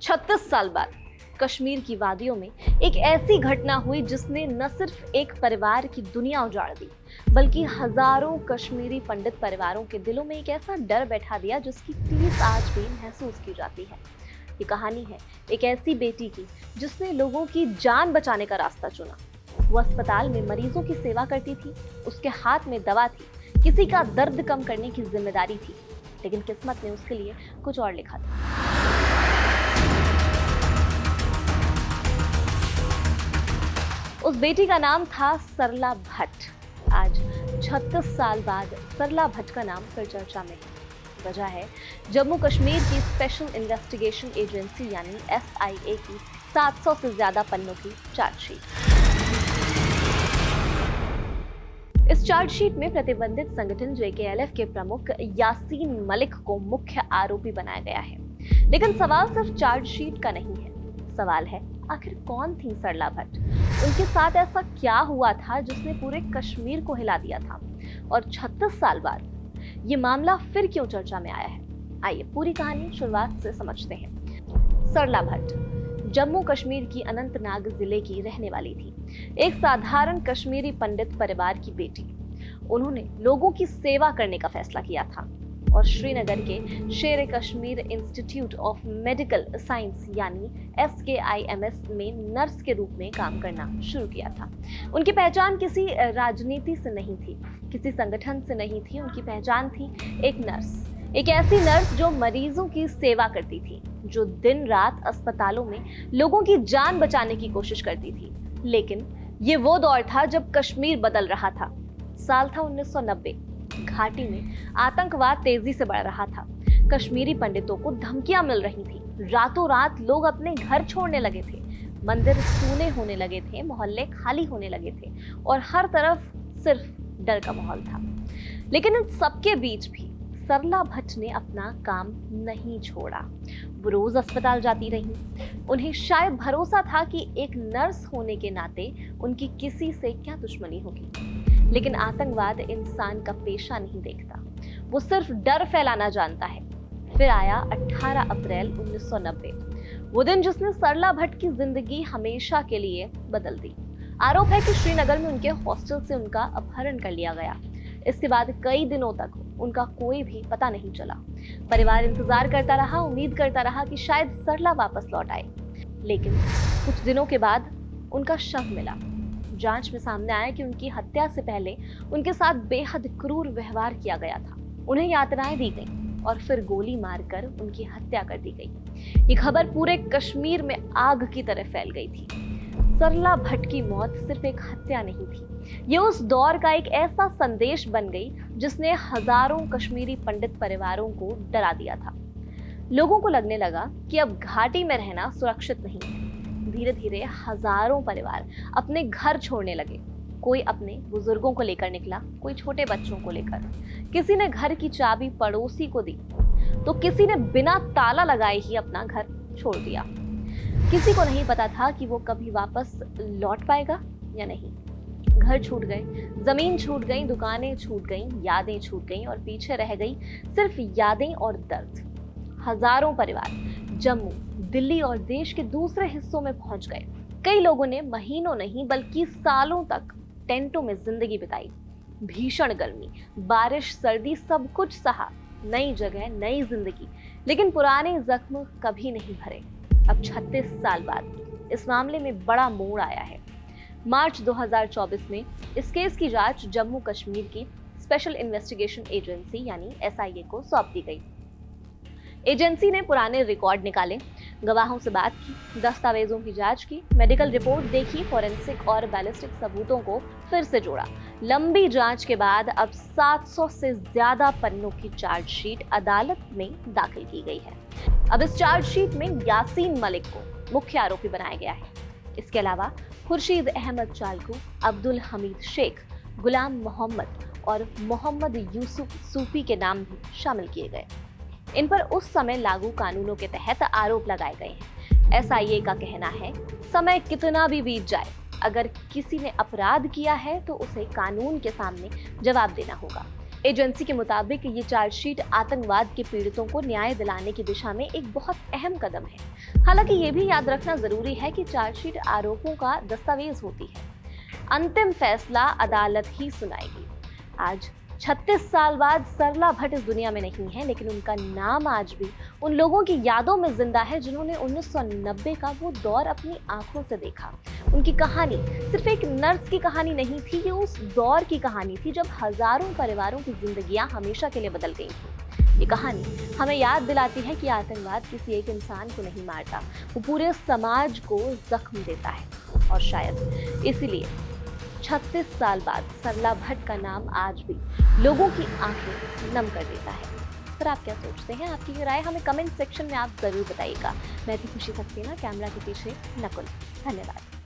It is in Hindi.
36 साल बाद कश्मीर की वादियों में एक ऐसी घटना हुई जिसने न सिर्फ एक परिवार की दुनिया उजाड़ दी, बल्कि हजारों कश्मीरी पंडित परिवारों के दिलों में एक ऐसा डर बैठा दिया जिसकी टीस आज भी महसूस की जाती है। ये कहानी है एक ऐसी बेटी की जिसने लोगों की जान बचाने का रास्ता चुना। वो अस्पताल में मरीजों की सेवा करती थी, उसके हाथ में दवा थी, किसी का दर्द कम करने की जिम्मेदारी थी, लेकिन किस्मत ने उसके लिए कुछ और लिखा था। उस बेटी का नाम था सरला भट्ट। आज 36 साल बाद सरला भट्ट का नाम फिर चर्चा में है। वजह है जम्मू कश्मीर की स्पेशल इन्वेस्टिगेशन एजेंसी यानी SIA की 700 से ज्यादा पन्नों की चार्जशीट। इस चार्जशीट में प्रतिबंधित संगठन JKLF के प्रमुख यासीन मलिक को मुख्य आरोपी बनाया गया है। लेकिन सवाल सिर्फ चार्जशीट का नहीं है, सवाल है आखिर कौन थी सरला भट्ट? उनके साथ ऐसा क्या हुआ था जिसने पूरे कश्मीर को हिला दिया था? और 36 साल बाद ये मामला फिर क्यों चर्चा में आया है? आइए पूरी कहानी शुरुआत से समझते हैं। सरला भट्ट जम्मू कश्मीर की अनंतनाग जिले की रहने वाली थी। एक साधारण कश्मीरी पंडित परिवार की बेटी। उन्होंने लोगों की सेवा करने का फैसला किया था और श्रीनगर के शेर Kashmir institute of medical science यानी SKIMS में नर्स के रूप में काम करना शुरू किया था। उनकी पहचान किसी राजनीति से नहीं थी, किसी संगठन से नहीं थी। उनकी पहचान थी एक नर्स, एक ऐसी नर्स जो मरीजों की सेवा करती थी, जो दिन रात अस्पतालों में लोगों की जान बचाने की कोशिश करती थी। लेकिन ये वो दौर था जब कश्मीर बदल रहा था। साल था 1990। घाटी में आतंकवाद तेजी से बढ़ रहा था। कश्मीरी पंडितों को धमकियां मिल रही थी। रातों रात लोग अपने घर छोड़ने लगे थे, मंदिर सूने होने लगे थे, मोहल्ले खाली होने लगे थे और हर तरफ सिर्फ डर का माहौल था। लेकिन इन सबके बीच भी सरला भट्ट ने अपना काम नहीं छोड़ा। वो रोज अस्पताल जाती रही। उन्हें शायद भरोसा था कि एक नर्स होने के नाते उनकी किसी से क्या दुश्मनी होगी। लेकिन आतंकवाद इंसान का पेशा नहीं देखता, वो सिर्फ डर फैलाना जानता है। फिर आया 18 अप्रैल 1990, वो दिन जिसने सरला भट्ट की जिंदगी हमेशा के लिए बदल दी। आरोप है कि श्रीनगर में उनके हॉस्टल से उनका अपहरण कर लिया गया। इसके बाद कई दिनों तक उनका कोई भी पता नहीं चला। परिवार इंतजार करता रहा, उम्मीद करता रहा कि शायद सरला वापस लौट आए। लेकिन कुछ दिनों के बाद उनका शव मिला। जांच में सामने आया कि उनकी हत्या से पहले उनके साथ बेहद क्रूर व्यवहार किया गया था। उन्हें यातनाएं दी गईं और फिर गोली मारकर उनकी हत्या कर दी गई। ये खबर पूरे कश्मीर में आग की तरह फैल गई थी। सरला भट्ट की मौत सिर्फ एक हत्या नहीं थी, ये उस दौर का एक ऐसा संदेश बन गई जिसने हजारों कश्मीरी पंडित परिवारों को डरा दिया था। लोगों को लगने लगा कि अब घाटी में रहना सुरक्षित नहीं है। धीरे धीरे हजारों परिवार अपने घर छोड़ने लगे। कोई अपने बुजुर्गों को लेकर निकला, कोई छोटे बच्चों को लेकर। किसी ने घर की चाबी पड़ोसी को दी, तो किसी ने बिना ताला लगाए ही अपना घर छोड़ दिया। किसी को नहीं पता था कि वो कभी वापस लौट पाएगा या नहीं। घर छूट गए, जमीन छूट गई, दुकानें छूट गईं, यादें छूट गईं और पीछे रह गई सिर्फ यादें और दर्द। हजारों परिवार जम्मू, दिल्ली और देश के दूसरे हिस्सों में पहुंच गए। कई लोगों ने महीनों नहीं बल्कि सालों तक टेंटों में जिंदगी बिताई। भीषण गर्मी, बारिश, सर्दी, सब कुछ सहा। नई जगह, नई जिंदगी, लेकिन पुराने जख्म कभी नहीं भरे। अब 36 साल बाद इस मामले में बड़ा मोड़ आया है। मार्च 2024 में इस केस की जांच जम्मू कश्मीर की स्पेशल इन्वेस्टिगेशन एजेंसी यानी SIA को सौंप दी गई। एजेंसी ने पुराने रिकॉर्ड निकाले, गवाहों से बात की, दस्तावेजों की जांच की, मेडिकल रिपोर्ट देखी, फोरेंसिक और बैलिस्टिक सबूतों को फिर से जोड़ा। लंबी जांच के बाद अब 700 से ज्यादा पन्नों की चार्जशीट अदालत में दाखिल की गई है। अब इस चार्जशीट में यासीन मलिक को मुख्य आरोपी बनाया गया है। इसके अलावा खुर्शीद अहमद चालकू, अब्दुल हमीद शेख, गुलाम मोहम्मद और मोहम्मद यूसुफ सूफी के नाम भी शामिल किए गए। इन पर उस समय लागू कानूनों के तहत आरोप लगाए गए हैं। SIA का कहना है, समय कितना भी बीत जाए, अगर किसी ने अपराध किया है तो उसे कानून के सामने जवाब देना होगा। एजेंसी के मुताबिक ये चार्जशीट आतंकवाद के पीड़ितों को न्याय दिलाने की दिशा में एक बहुत अहम कदम है। हालांकि ये भी याद रखना जरूरी है कि चार्जशीट आरोपों का दस्तावेज होती है। अंतिम फैसला अदालत ही सुनाएगी। आज 36 साल बाद सरला भट्ट इस दुनिया में नहीं है, लेकिन उनका नाम आज भी उन लोगों की यादों में जिंदा है जिन्होंने 1990 का वो दौर अपनी आंखों से देखा। उनकी कहानी सिर्फ एक नर्स की कहानी नहीं थी, ये उस दौर की कहानी थी जब हजारों परिवारों की जिंदगियां हमेशा के लिए बदल गई थी। ये कहानी हमें याद दिलाती है कि आतंकवाद किसी एक इंसान को नहीं मारता, वो पूरे समाज को जख्म देता है। और शायद इसीलिए 36 साल बाद सरला भट्ट का नाम आज भी लोगों की आंखें नम कर देता है। पर आप क्या सोचते हैं? आपकी राय हमें कमेंट सेक्शन में आप जरूर बताइएगा। मैं थी खुशी सक्सेना, कैमरा के पीछे नकुल। धन्यवाद।